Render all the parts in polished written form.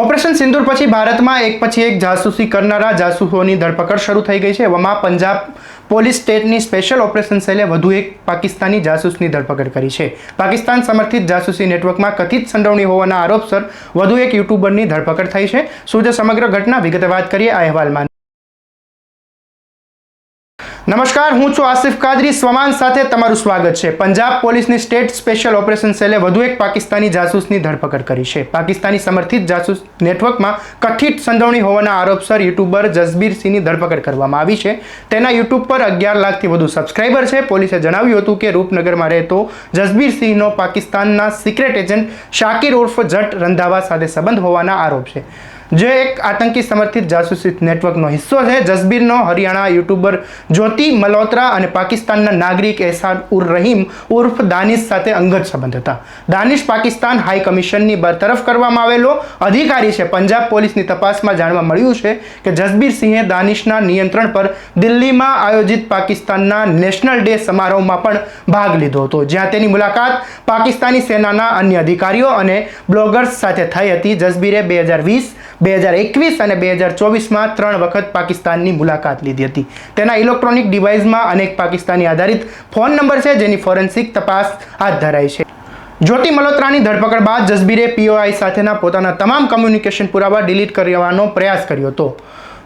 Operation સિંદૂર પછી ભારતમાં એક પછી એક જાસૂસી કરનારા જાસૂસોની ધરપકડ શરૂ થઈ ગઈ છે। એવામાં પંજાબ પોલીસ સ્ટેટની સ્પેશિયલ ઓપરેશન સેલે વધુ એક પાકિસ્તાની જાસૂસની ધરપકડ કરી છે। પાકિસ્તાન સમર્થિત જાસૂસી નેટવર્કમાં કથિત સંડોવણી હોવાના આરોપસર વધુ એક યુટ્યુબરની ધરપકડ થઈ છે। શું છે સમગ્ર ઘટના, વિગતે વાત કરીએ આ અહેવાલમાં। નમસ્કાર, હું છું આસિફ કાદરી, સ્વમાન સાથે તમારું સ્વાગત છે। પંજાબ પોલીસની સ્ટેટ સ્પેશિયલ ઓપરેશન સેલે વધુ એક પાકિસ્તાની જાસૂસની ધરપકડ કરી છે। પાકિસ્તાની સમર્થિત જાસૂસ નેટવર્કમાં કથિત સંડોવણી હોવાના આરોપસર યુટ્યુબર જસબીર સિંહની ધરપકડ કરવામાં આવી છે। તેના યુટ્યુબ પર 11 લાખથી વધુ સબસ્ક્રાઇબર છે। પોલીસે જણાવ્યું હતું કે રૂપનગરમાં રહેતો જસબીર સિંહનો પાકિસ્તાનના સિક્રેટ એજન્ટ શાકિર ઉર્ફ જટ રંધાવા સાથે સંબંધ હોવાના આરોપ છે, જે એક આતંકી સમર્થિત જાસૂસી નેટવર્કનો હિસ્સો છે। જસબીરનો હરિયાણા યુટ્યુબર જ્યોતિ મલ્હોત્રા અને પાકિસ્તાનના નાગરિક એહસાન ઉર રહીમ ઉર્ફ દાનિશ સાથે અંગત સંબંધ હતા। દાનિશ પાકિસ્તાન હાઈ કમિશનની બરતરફ કરવામાં આવેલો અધિકારી છે। પંજાબ પોલીસની તપાસમાં જાણવા મળ્યું છે કે જસબીર સિંહે દાનિશના નિયંત્રણ પર દિલ્હીમાં આયોજિત પાકિસ્તાનના નેશનલ ડે સમારોહમાં પણ ભાગ લીધો હતો, જ્યાં તેની મુલાકાત પાકિસ્તાની સેનાના અન્ય અધિકારીઓ અને બ્લોગર્સ સાથે થઈ હતી। જસબીરે 2020, 2021 અને 2024માં 3 વખત પાકિસ્તાનની મુલાકાત લીધી હતી। તેના ઇલેક્ટ્રોનિક ડિવાઇસમાં અનેક પાકિસ્તાની આધારિત ફોન નંબર છે, જેની ફોરેન્સિક તપાસ હાથ ધરાઈ છે। જ્યોતિ મલ્હોત્રાની ધરપકડ બાદ જસબીરે પીઓઆઈ સાથેના પોતાના તમામ કમ્યુનિકેશન પુરાવા ડિલીટ કરવાનો પ્રયાસ કર્યો હતો।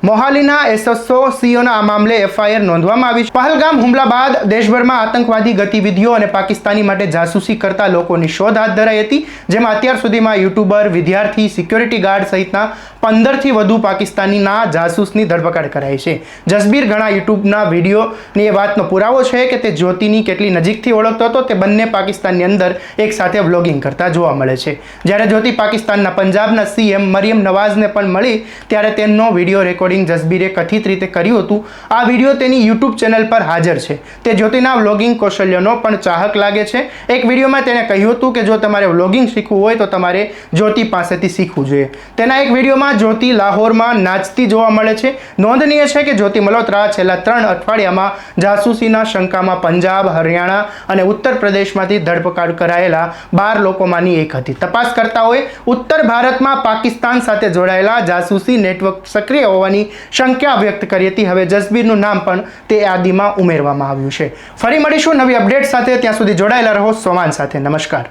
મોહાલીના એસઓસીઓના આ મામલે એફઆઈઆર નોંધવામાં આવી છે। પહલગામ હુમલા બાદ દેશભરમાં આતંકવાદી ગતિવિધિઓ અને પાકિસ્તાની માટે જાસૂસી કરતા લોકોની શોધ હાથ ધરાઈ હતી, જેમાં અત્યાર સુધીમાં યુટ્યુબર, વિદ્યાર્થી, સિક્યોરિટી ગાર્ડ સહિતના 15થી વધુ પાકિસ્તાનીના જાસૂસની ધરપકડ કરાઈ છે। જસબીર ઘણા યુટ્યુબના વિડીયોની એ વાતનો પુરાવો છે કે તે જ્યોતિની કેટલી નજીકથી ઓળખતો હતો। તે બંને પાકિસ્તાનની અંદર એક સાથે વ્લોગિંગ કરતા જોવા મળે છે। જ્યારે જ્યોતિ પાકિસ્તાનના પંજાબના સીએમ મરિયમ નવાઝને પણ મળી ત્યારે તેમનો વિડીયો રેકોર્ડિંગ જસબીરે કથિત રીતે કર્યું હતું। આ વિડીયો તેની યુટ્યુબ ચેનલ પર હાજર છે। તે જ્યોતિના વ્લોગિંગ કૌશલ્યનો પણ ચાહક લાગે છે। એક વિડીયોમાં તેણે કહ્યું હતું કે જો તમારે વ્લોગિંગ શીખવું હોય તો તમારે જ્યોતિ પાસેથી શીખવું જોઈએ। તેના એક વિડીયોમાં જ્યોતિ લાહોરમાં નાચતી જોવા મળે છે। નોંધનીય છે કે જ્યોતિ મલ્હોત્રા છેલ્લા 3 અઠવાડિયામાં જાસૂસીના શંકામાં પંજાબ, હરિયાણા અને ઉત્તર પ્રદેશમાંથી ધરપકડ કરાયેલા 12 લોકોમાંની એક હતી। તપાસકર્તાઓએ ઉત્તર ભારતમાં પાકિસ્તાન સાથે જોડાયેલા જાસૂસી નેટવર્ક સક્રિય હોવાની શંકા વ્યક્ત કરી હતી। હવે જસબીરનું નામ પણ તે યાદીમાં ઉમેરવામાં આવ્યું છે। ફરી મળીશું નવી અપડેટ સાથે, ત્યાં સુધી જોડાયેલા રહો સ્વમાન સાથે। નમસ્કાર।